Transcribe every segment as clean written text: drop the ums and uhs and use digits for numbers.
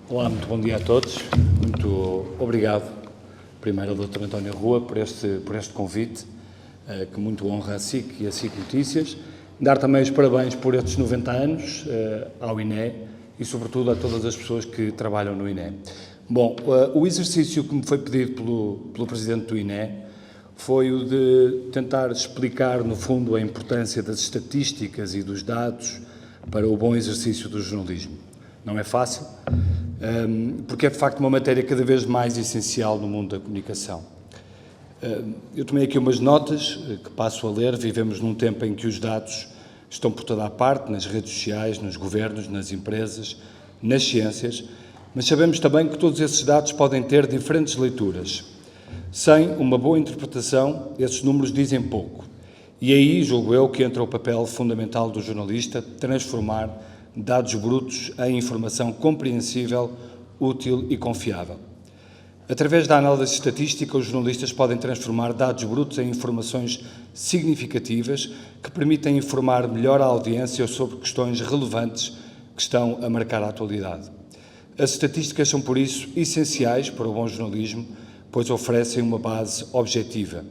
Olá, muito bom dia a todos. Muito obrigado, primeiro ao Dr. António Rua, por este convite, que muito honra a SIC e a SIC Notícias. Dar também os parabéns por estes 90 anos ao INE e, sobretudo, a todas as pessoas que trabalham no INE. Bom, o exercício que me foi pedido pelo Presidente do INE foi o de tentar explicar, no fundo, a importância das estatísticas e dos dados para o bom exercício do jornalismo. Não é fácil, porque é de facto uma matéria cada vez mais essencial no mundo da comunicação. Eu tomei aqui umas notas que passo a ler. Vivemos num tempo em que os dados estão por toda a parte, nas redes sociais, nos governos, nas empresas, nas ciências, mas sabemos também que todos esses dados podem ter diferentes leituras. Sem uma boa interpretação, esses números dizem pouco. E aí, julgo eu, que entra o papel fundamental do jornalista: transformar dados brutos em informação compreensível, útil e confiável. Através da análise estatística, os jornalistas podem transformar dados brutos em informações significativas que permitem informar melhor a audiência sobre questões relevantes que estão a marcar a atualidade. As estatísticas são, por isso, essenciais para o bom jornalismo, pois oferecem uma base objetiva.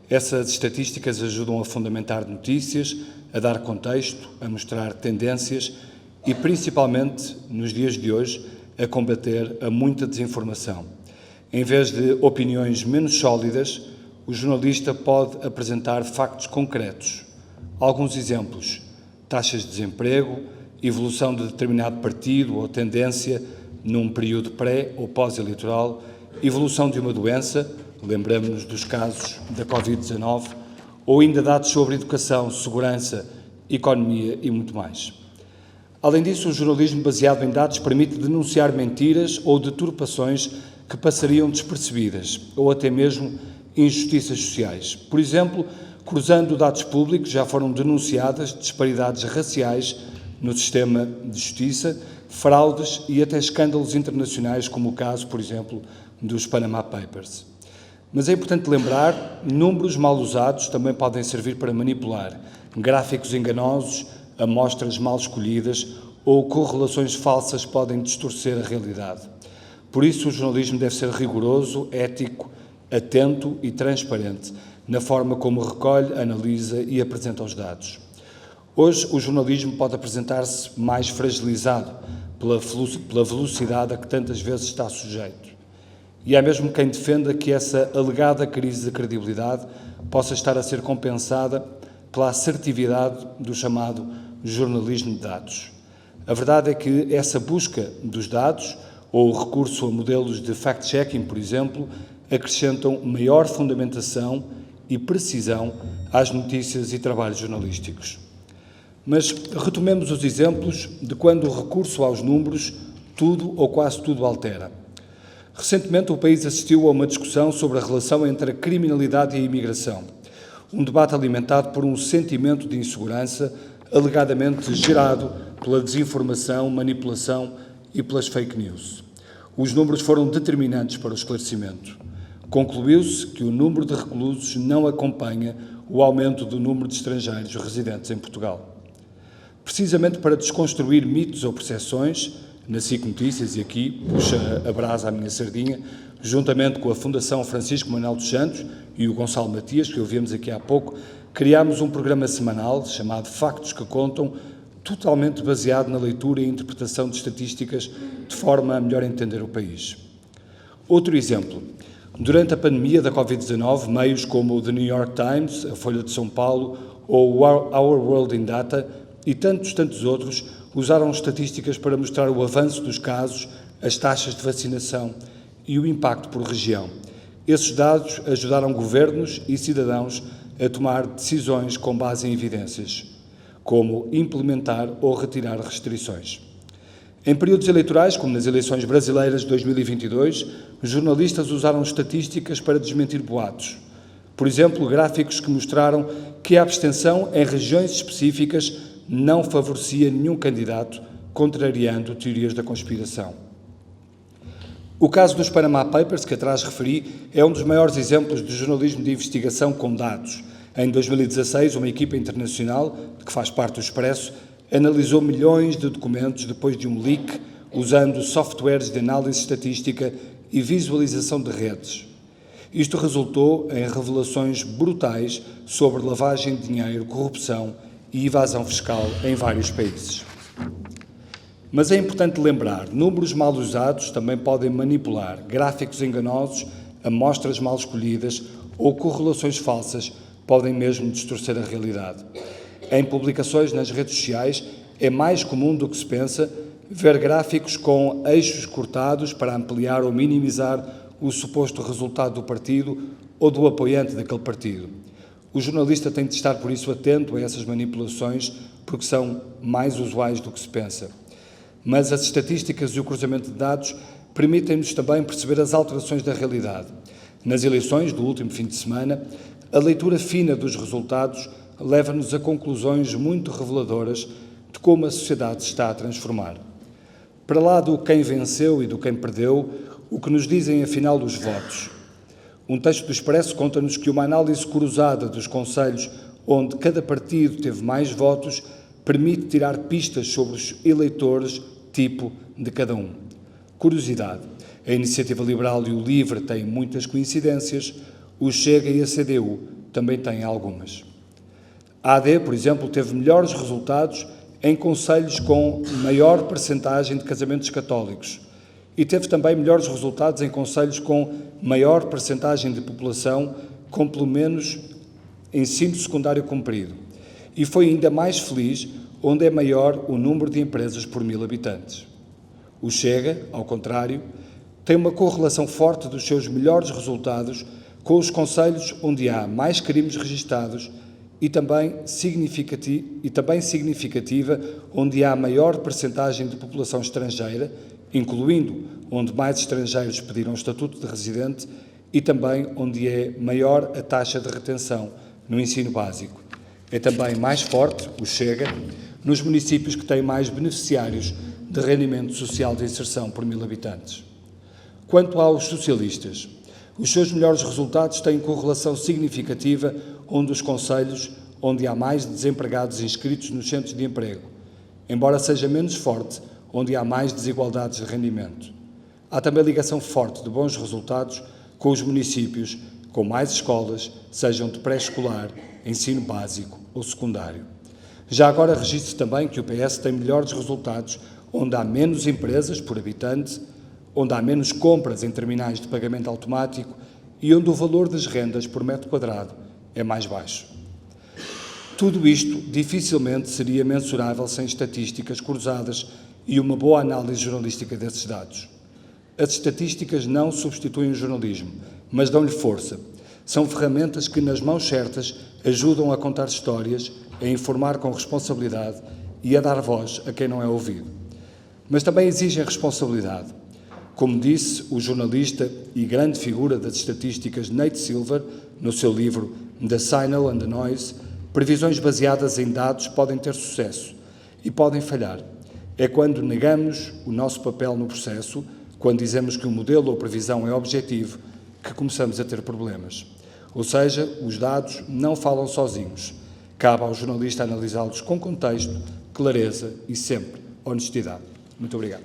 Essas estatísticas ajudam a fundamentar notícias, a dar contexto, a mostrar tendências e, principalmente, nos dias de hoje, a combater a muita desinformação. Em vez de opiniões menos sólidas, o jornalista pode apresentar factos concretos. Alguns exemplos: taxas de desemprego, evolução de determinado partido ou tendência num período pré- ou pós-eleitoral, evolução de uma doença, lembramos-nos dos casos da Covid-19, ou ainda dados sobre educação, segurança, economia e muito mais. Além disso, o jornalismo baseado em dados permite denunciar mentiras ou deturpações que passariam despercebidas, ou até mesmo injustiças sociais. Por exemplo, cruzando dados públicos, já foram denunciadas disparidades raciais no sistema de justiça, fraudes e até escândalos internacionais, como o caso, por exemplo, dos Panama Papers. Mas é importante lembrar, números mal usados também podem servir para manipular, gráficos enganosos, amostras mal escolhidas ou correlações falsas podem distorcer a realidade. Por isso, o jornalismo deve ser rigoroso, ético, atento e transparente na forma como recolhe, analisa e apresenta os dados. Hoje, o jornalismo pode apresentar-se mais fragilizado pela velocidade a que tantas vezes está sujeito. E há mesmo quem defenda que essa alegada crise de credibilidade possa estar a ser compensada pela assertividade do chamado jornalismo de dados. A verdade é que essa busca dos dados, ou o recurso a modelos de fact-checking, por exemplo, acrescentam maior fundamentação e precisão às notícias e trabalhos jornalísticos. Mas retomemos os exemplos de quando o recurso aos números tudo ou quase tudo altera. Recentemente, o país assistiu a uma discussão sobre a relação entre a criminalidade e a imigração, um debate alimentado por um sentimento de insegurança alegadamente gerado pela desinformação, manipulação e pelas fake news. Os números foram determinantes para o esclarecimento. Concluiu-se que o número de reclusos não acompanha o aumento do número de estrangeiros residentes em Portugal. Precisamente para desconstruir mitos ou percepções, na SIC Notícias, e aqui puxa a brasa à minha sardinha, juntamente com a Fundação Francisco Manuel dos Santos e o Gonçalo Matias, que ouvimos aqui há pouco, criámos um programa semanal chamado Factos que Contam, totalmente baseado na leitura e interpretação de estatísticas, de forma a melhor entender o país. Outro exemplo: durante a pandemia da Covid-19, meios como o The New York Times, a Folha de São Paulo ou o Our World in Data e tantos outros usaram estatísticas para mostrar o avanço dos casos, as taxas de vacinação e o impacto por região. Esses dados ajudaram governos e cidadãos a tomar decisões com base em evidências, como implementar ou retirar restrições. Em períodos eleitorais, como nas eleições brasileiras de 2022, os jornalistas usaram estatísticas para desmentir boatos. Por exemplo, gráficos que mostraram que a abstenção em regiões específicas não favorecia nenhum candidato, contrariando teorias da conspiração. O caso dos Panama Papers, que atrás referi, é um dos maiores exemplos de jornalismo de investigação com dados. Em 2016, uma equipa internacional, de que faz parte do Expresso, analisou milhões de documentos depois de um leak usando softwares de análise estatística e visualização de redes. Isto resultou em revelações brutais sobre lavagem de dinheiro, corrupção e evasão fiscal em vários países. Mas é importante lembrar, números mal usados também podem manipular, gráficos enganosos, amostras mal escolhidas ou correlações falsas podem mesmo distorcer a realidade. Em publicações nas redes sociais é mais comum do que se pensa ver gráficos com eixos cortados para ampliar ou minimizar o suposto resultado do partido ou do apoiante daquele partido. O jornalista tem de estar, por isso, atento a essas manipulações, porque são mais usuais do que se pensa. Mas as estatísticas e o cruzamento de dados permitem-nos também perceber as alterações da realidade. Nas eleições do último fim de semana, a leitura fina dos resultados leva-nos a conclusões muito reveladoras de como a sociedade se está a transformar. Para lá do quem venceu e do quem perdeu, o que nos dizem afinal os votos? Um texto do Expresso conta-nos que uma análise cruzada dos concelhos onde cada partido teve mais votos permite tirar pistas sobre os eleitores tipo de cada um. Curiosidade, a Iniciativa Liberal e o LIVRE têm muitas coincidências, o Chega e a CDU também têm algumas. A AD, por exemplo, teve melhores resultados em concelhos com maior percentagem de casamentos católicos e teve também melhores resultados em concelhos com maior percentagem de população com pelo menos ensino secundário cumprido. E foi ainda mais feliz onde é maior o número de empresas por 1000 habitantes. O Chega, ao contrário, tem uma correlação forte dos seus melhores resultados com os concelhos onde há mais crimes registados e também significativa onde há maior percentagem de população estrangeira, incluindo onde mais estrangeiros pediram estatuto de residente e também onde é maior a taxa de retenção no ensino básico. É também mais forte, o Chega, nos municípios que têm mais beneficiários de rendimento social de inserção por 1000 habitantes. Quanto aos socialistas, os seus melhores resultados têm correlação significativa onde os concelhos onde há mais desempregados inscritos nos centros de emprego, embora seja menos forte onde há mais desigualdades de rendimento. Há também ligação forte de bons resultados com os municípios com mais escolas, sejam de pré-escolar, ensino básico ou secundário. Já agora registre também que o PS tem melhores resultados onde há menos empresas por habitante, onde há menos compras em terminais de pagamento automático e onde o valor das rendas por metro quadrado é mais baixo. Tudo isto dificilmente seria mensurável sem estatísticas cruzadas e uma boa análise jornalística desses dados. As estatísticas não substituem o jornalismo, mas dão-lhe força. São ferramentas que, nas mãos certas, ajudam a contar histórias, a informar com responsabilidade e a dar voz a quem não é ouvido. Mas também exigem responsabilidade. Como disse o jornalista e grande figura das estatísticas Nate Silver, no seu livro The Signal and the Noise, previsões baseadas em dados podem ter sucesso e podem falhar. É quando negamos o nosso papel no processo, quando dizemos que o modelo ou previsão é objetivo, que começamos a ter problemas. Ou seja, os dados não falam sozinhos. Cabe ao jornalista analisá-los com contexto, clareza e sempre honestidade. Muito obrigado.